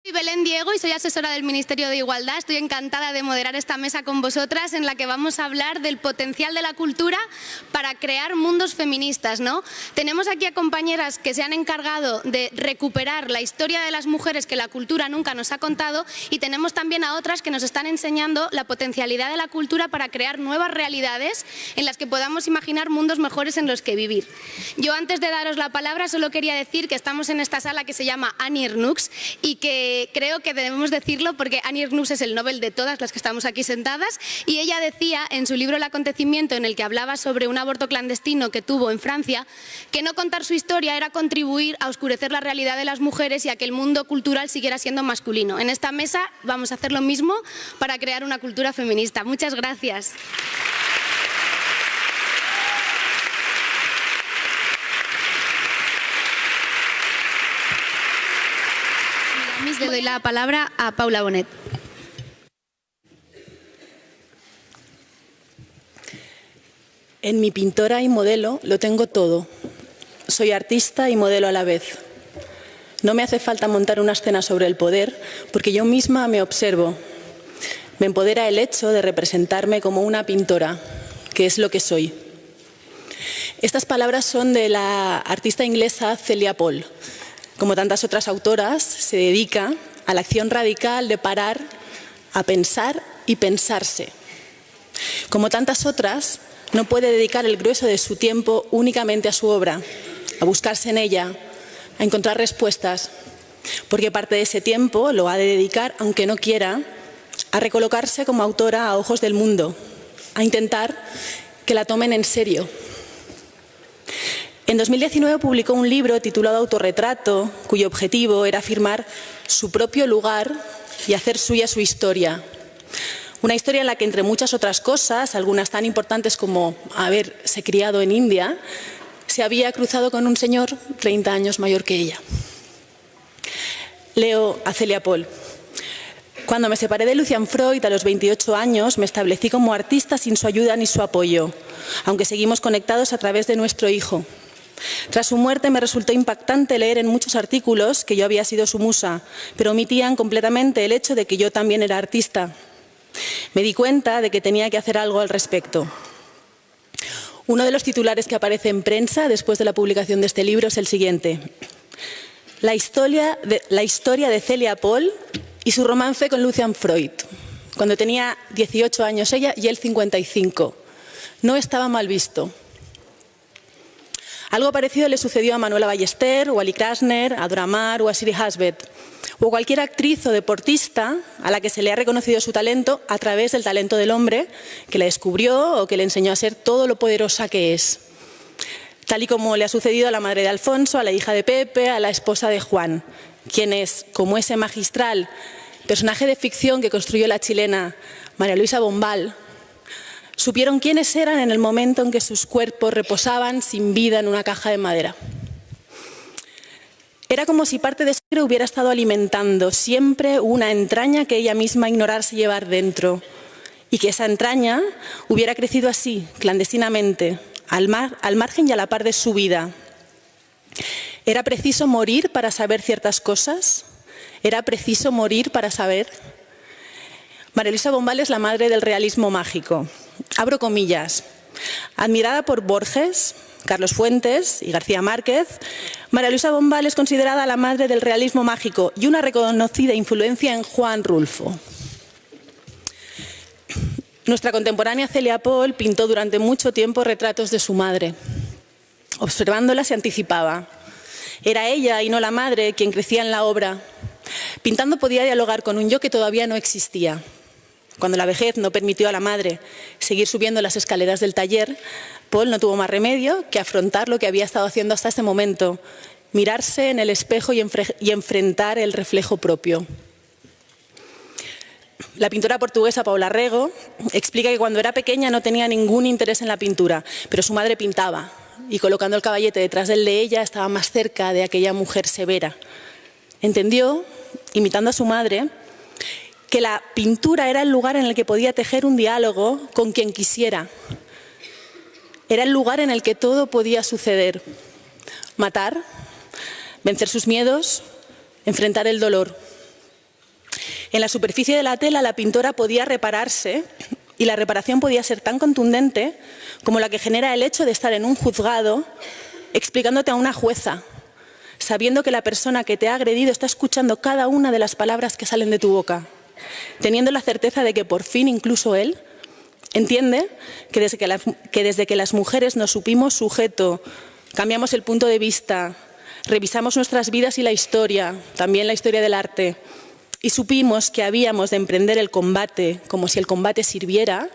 Soy Belén Diego y soy asesora del Ministerio de Igualdad. Estoy encantada de moderar esta mesa con vosotras en la que vamos a hablar del potencial de la cultura para crear mundos feministas, ¿no? Tenemos aquí a compañeras que se han encargado de recuperar la historia de las mujeres que la cultura nunca nos ha contado, y tenemos también a otras que nos están enseñando la potencialidad de la cultura para crear nuevas realidades en las que podamos imaginar mundos mejores en los que vivir. Yo, antes de daros la palabra, solo quería decir que estamos en esta sala que se llama Annie Ernaux y que creo que debemos decirlo porque Annie Ernaux es el Nobel de todas las que estamos aquí sentadas, y ella decía en su libro El acontecimiento, en el que hablaba sobre un aborto clandestino que tuvo en Francia, que no contar su historia era contribuir a oscurecer la realidad de las mujeres y a que el mundo cultural siguiera siendo masculino. En esta mesa vamos a hacer lo mismo para crear una cultura feminista. Muchas gracias. Le doy la palabra a Paula Bonet. En mi pintora y modelo lo tengo todo. Soy artista y modelo a la vez. No me hace falta montar una escena sobre el poder, porque yo misma me observo. Me empodera el hecho de representarme como una pintora, que es lo que soy. Estas palabras son de la artista inglesa Celia Paul. Como tantas otras autoras, se dedica a la acción radical de parar, a pensar y pensarse. Como tantas otras, no puede dedicar el grueso de su tiempo únicamente a su obra, a buscarse en ella, a encontrar respuestas, porque parte de ese tiempo lo ha de dedicar, aunque no quiera, a recolocarse como autora a ojos del mundo, a intentar que la tomen en serio. En 2019 publicó un libro titulado Autorretrato, cuyo objetivo era afirmar su propio lugar y hacer suya su historia. Una historia en la que, entre muchas otras cosas, algunas tan importantes como haberse criado en India, se había cruzado con un señor 30 años mayor que ella. Leo a Celia Paul. Cuando me separé de Lucian Freud a los 28 años, me establecí como artista sin su ayuda ni su apoyo, aunque seguimos conectados a través de nuestro hijo. Tras su muerte me resultó impactante leer en muchos artículos que yo había sido su musa, pero omitían completamente el hecho de que yo también era artista. Me di cuenta de que tenía que hacer algo al respecto. Uno de los titulares que aparece en prensa después de la publicación de este libro es el siguiente: La historia de Celia Paul y su romance con Lucian Freud, cuando tenía 18 años ella y él 55. No estaba mal visto. Algo parecido le sucedió a Manuela Ballester, o a Lee Krasner, a Dora Maar o a Siri Husband, o cualquier actriz o deportista a la que se le ha reconocido su talento a través del talento del hombre que la descubrió o que le enseñó a ser todo lo poderosa que es. Tal y como le ha sucedido a la madre de Alfonso, a la hija de Pepe, a la esposa de Juan, quienes, como ese magistral personaje de ficción que construyó la chilena María Luisa Bombal, supieron quiénes eran en el momento en que sus cuerpos reposaban sin vida en una caja de madera. Era como si parte de su ser hubiera estado alimentando siempre una entraña que ella misma ignorase llevar dentro, y que esa entraña hubiera crecido así, clandestinamente, al margen y a la par de su vida. ¿Era preciso morir para saber ciertas cosas? ¿Era preciso morir para saber? María Luisa Bombal es la madre del realismo mágico. Abro comillas. Admirada por Borges, Carlos Fuentes y García Márquez, María Luisa Bombal es considerada la madre del realismo mágico y una reconocida influencia en Juan Rulfo. Nuestra contemporánea Celia Paul pintó durante mucho tiempo retratos de su madre. Observándola se anticipaba. Era ella y no la madre quien crecía en la obra. Pintando podía dialogar con un yo que todavía no existía. Cuando la vejez no permitió a la madre seguir subiendo las escaleras del taller, Paul no tuvo más remedio que afrontar lo que había estado haciendo hasta ese momento, mirarse en el espejo y enfrentar el reflejo propio. La pintora portuguesa Paula Rego explica que cuando era pequeña no tenía ningún interés en la pintura, pero su madre pintaba, y colocando el caballete detrás del de ella estaba más cerca de aquella mujer severa. Entendió, imitando a su madre, que la pintura era el lugar en el que podía tejer un diálogo con quien quisiera. Era el lugar en el que todo podía suceder. Matar, vencer sus miedos, enfrentar el dolor. En la superficie de la tela la pintora podía repararse y la reparación podía ser tan contundente como la que genera el hecho de estar en un juzgado explicándote a una jueza, sabiendo que la persona que te ha agredido está escuchando cada una de las palabras que salen de tu boca, teniendo la certeza de que por fin incluso él entiende que desde que las mujeres nos supimos sujeto, cambiamos el punto de vista, revisamos nuestras vidas y la historia, también la historia del arte, y supimos que habíamos de emprender el combate como si el combate sirviera.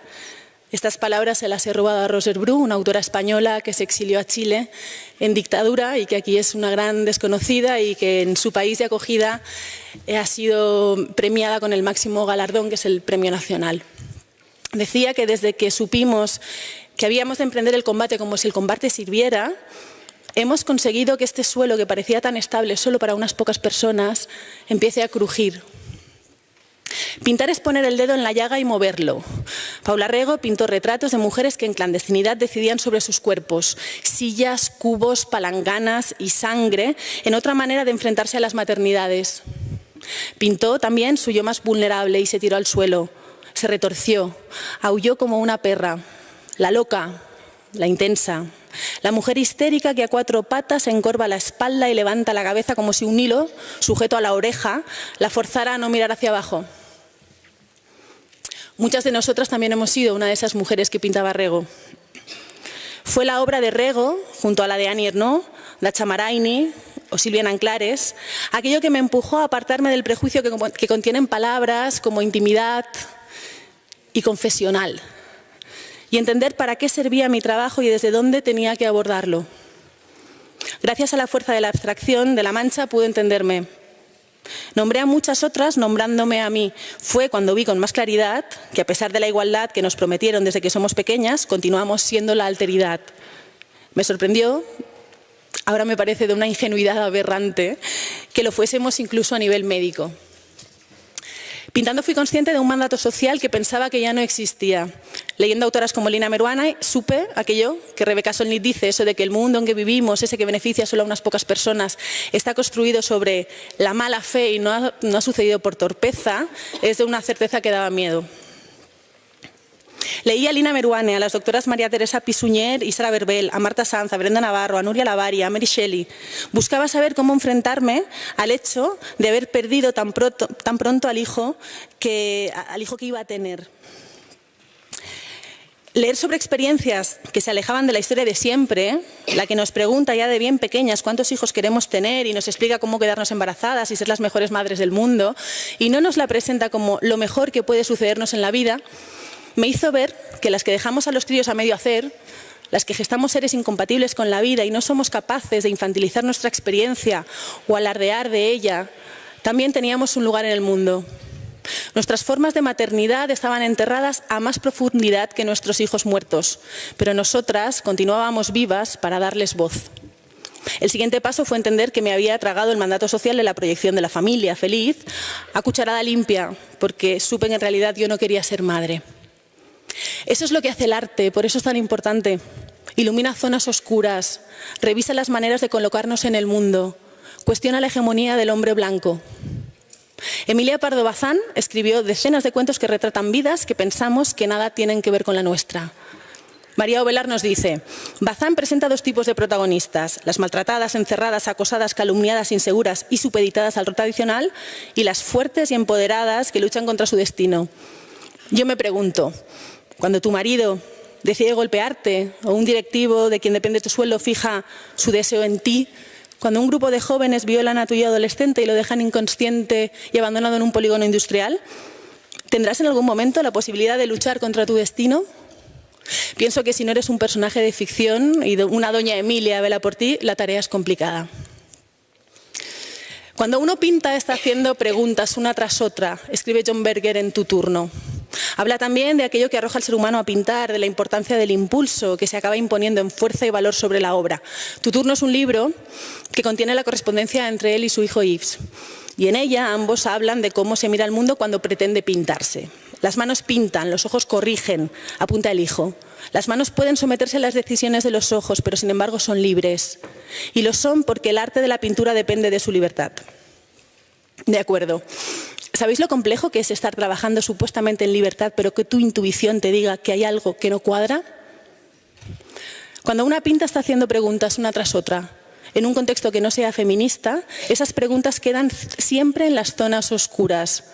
Estas palabras se las he robado a Roser Bru, una autora española que se exilió a Chile en dictadura y que aquí es una gran desconocida y que en su país de acogida ha sido premiada con el máximo galardón, que es el Premio Nacional. Decía que desde que supimos que habíamos de emprender el combate como si el combate sirviera, hemos conseguido que este suelo que parecía tan estable solo para unas pocas personas empiece a crujir. Pintar es poner el dedo en la llaga y moverlo. Paula Rego pintó retratos de mujeres que en clandestinidad decidían sobre sus cuerpos, sillas, cubos, palanganas y sangre, en otra manera de enfrentarse a las maternidades. Pintó también su yo más vulnerable y se tiró al suelo, se retorció, aulló como una perra, la loca, la intensa, la mujer histérica que a cuatro patas encorva la espalda y levanta la cabeza como si un hilo, sujeto a la oreja, la forzara a no mirar hacia abajo. Muchas de nosotras también hemos sido una de esas mujeres que pintaba Rego. Fue la obra de Rego, junto a la de Annie Ernaux, Dacha Maraini o Silvia Nanclares, aquello que me empujó a apartarme del prejuicio que contienen palabras como intimidad y confesional, y entender para qué servía mi trabajo y desde dónde tenía que abordarlo. Gracias a la fuerza de la abstracción de La Mancha pude entenderme. Nombré a muchas otras nombrándome a mí. Fue cuando vi con más claridad que a pesar de la igualdad que nos prometieron desde que somos pequeñas, continuamos siendo la alteridad. Me sorprendió, ahora me parece de una ingenuidad aberrante, que lo fuésemos incluso a nivel médico. Pintando fui consciente de un mandato social que pensaba que ya no existía. Leyendo autoras como Lina Meruane, supe aquello que Rebecca Solnit dice, eso de que el mundo en que vivimos, ese que beneficia solo a unas pocas personas, está construido sobre la mala fe y no ha sucedido por torpeza, es de una certeza que daba miedo. Leí a Lina Meruane, a las doctoras María Teresa Pisuñer y Sara Verbel, a Marta Sanz, a Brenda Navarro, a Nuria Lavari, a Mary Shelley. Buscaba saber cómo enfrentarme al hecho de haber perdido tan pronto al hijo que iba a tener. Leer sobre experiencias que se alejaban de la historia de siempre, la que nos pregunta ya de bien pequeñas cuántos hijos queremos tener y nos explica cómo quedarnos embarazadas y ser las mejores madres del mundo, y no nos la presenta como lo mejor que puede sucedernos en la vida, me hizo ver que las que dejamos a los críos a medio hacer, las que gestamos seres incompatibles con la vida y no somos capaces de infantilizar nuestra experiencia o alardear de ella, también teníamos un lugar en el mundo. Nuestras formas de maternidad estaban enterradas a más profundidad que nuestros hijos muertos, pero nosotras continuábamos vivas para darles voz. El siguiente paso fue entender que me había tragado el mandato social de la proyección de la familia feliz a cucharada limpia, porque supe que en realidad yo no quería ser madre. Eso es lo que hace el arte, por eso es tan importante. Ilumina zonas oscuras, revisa las maneras de colocarnos en el mundo, cuestiona la hegemonía del hombre blanco. Emilia Pardo Bazán escribió decenas de cuentos que retratan vidas que pensamos que nada tienen que ver con la nuestra. María Ovelar nos dice, Bazán presenta dos tipos de protagonistas, las maltratadas, encerradas, acosadas, calumniadas, inseguras y supeditadas al rol tradicional, y las fuertes y empoderadas que luchan contra su destino. Yo me pregunto, cuando tu marido decide golpearte o un directivo de quien depende tu sueldo fija su deseo en ti, cuando un grupo de jóvenes violan a tu yo adolescente y lo dejan inconsciente y abandonado en un polígono industrial, ¿tendrás en algún momento la posibilidad de luchar contra tu destino? Pienso que si no eres un personaje de ficción y una doña Emilia vela por ti, la tarea es complicada. Cuando uno pinta está haciendo preguntas una tras otra, escribe John Berger en Tu turno. Habla también de aquello que arroja al ser humano a pintar, de la importancia del impulso que se acaba imponiendo en fuerza y valor sobre la obra. Tu turno es un libro que contiene la correspondencia entre él y su hijo Yves. Y en ella ambos hablan de cómo se mira el mundo cuando pretende pintarse. Las manos pintan, los ojos corrigen, apunta el hijo. Las manos pueden someterse a las decisiones de los ojos, pero sin embargo son libres. Y lo son porque el arte de la pintura depende de su libertad. De acuerdo. ¿Sabéis lo complejo que es estar trabajando supuestamente en libertad, pero que tu intuición te diga que hay algo que no cuadra? Cuando una pinta está haciendo preguntas una tras otra, en un contexto que no sea feminista, esas preguntas quedan siempre en las zonas oscuras.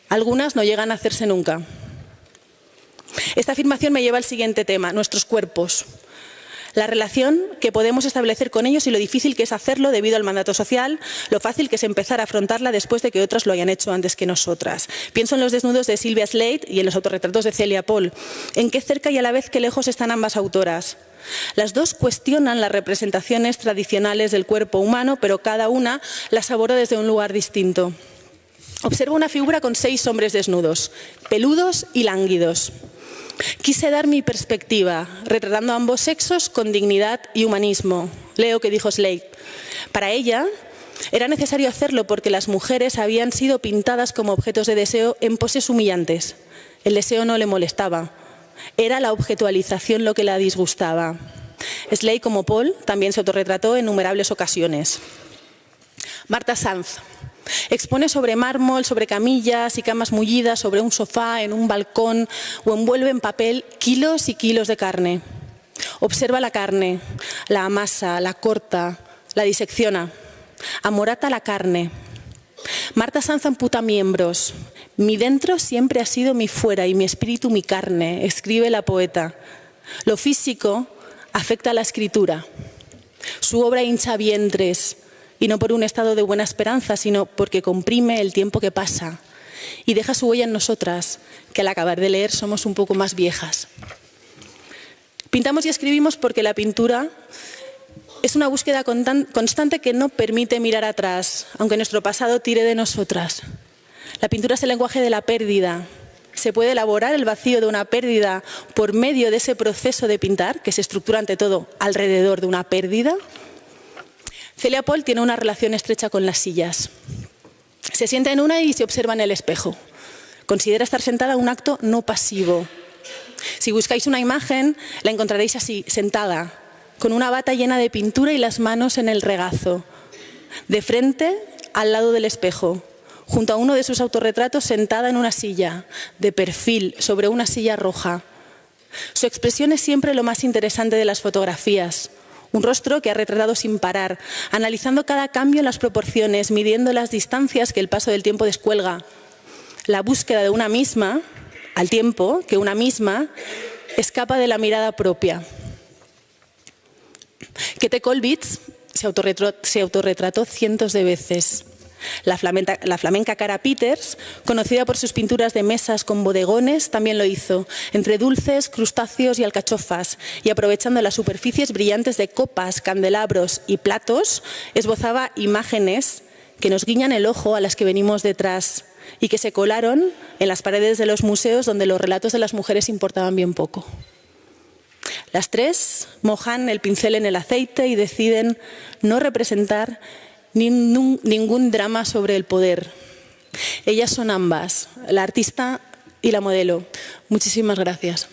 Algunas no llegan a hacerse nunca. Esta afirmación me lleva al siguiente tema, nuestros cuerpos. La relación que podemos establecer con ellos y lo difícil que es hacerlo debido al mandato social, lo fácil que es empezar a afrontarla después de que otras lo hayan hecho antes que nosotras. Pienso en los desnudos de Sylvia Slade y en los autorretratos de Celia Paul. ¿En qué cerca y a la vez qué lejos están ambas autoras? Las dos cuestionan las representaciones tradicionales del cuerpo humano, pero cada una las aborda desde un lugar distinto. Observo una figura con 6 hombres desnudos, peludos y lánguidos. Quise dar mi perspectiva, retratando a ambos sexos con dignidad y humanismo. Leo que dijo Slade. Para ella, era necesario hacerlo porque las mujeres habían sido pintadas como objetos de deseo en poses humillantes. El deseo no le molestaba. Era la objetualización lo que la disgustaba. Slade, como Paul, también se autorretrató en innumerables ocasiones. Marta Sanz. Expone sobre mármol, sobre camillas y camas mullidas, sobre un sofá, en un balcón o envuelve en papel kilos y kilos de carne. Observa la carne, la amasa, la corta, la disecciona. Amorata la carne. Marta Sanz amputa miembros. Mi dentro siempre ha sido mi fuera y mi espíritu mi carne, escribe la poeta. Lo físico afecta a la escritura. Su obra hincha vientres. Y no por un estado de buena esperanza, sino porque comprime el tiempo que pasa y deja su huella en nosotras, que al acabar de leer somos un poco más viejas. Pintamos y escribimos porque la pintura es una búsqueda constante que no permite mirar atrás, aunque nuestro pasado tire de nosotras. La pintura es el lenguaje de la pérdida. Se puede elaborar el vacío de una pérdida por medio de ese proceso de pintar, que se estructura ante todo alrededor de una pérdida. Celia Paul tiene una relación estrecha con las sillas. Se sienta en una y se observa en el espejo. Considera estar sentada un acto no pasivo. Si buscáis una imagen, la encontraréis así, sentada, con una bata llena de pintura y las manos en el regazo. De frente, al lado del espejo, junto a uno de sus autorretratos, sentada en una silla, de perfil, sobre una silla roja. Su expresión es siempre lo más interesante de las fotografías. Un rostro que ha retratado sin parar, analizando cada cambio en las proporciones, midiendo las distancias que el paso del tiempo descuelga. La búsqueda de una misma, al tiempo que una misma, escapa de la mirada propia. Käthe Kollwitz se autorretrató cientos de veces. La flamenca Cara Peters, conocida por sus pinturas de mesas con bodegones, también lo hizo, entre dulces, crustáceos y alcachofas, y aprovechando las superficies brillantes de copas, candelabros y platos, esbozaba imágenes que nos guiñan el ojo a las que venimos detrás y que se colaron en las paredes de los museos donde los relatos de las mujeres importaban bien poco. Las tres mojan el pincel en el aceite y deciden no representar ningún drama sobre el poder. Ellas son ambas, la artista y la modelo. Muchísimas gracias.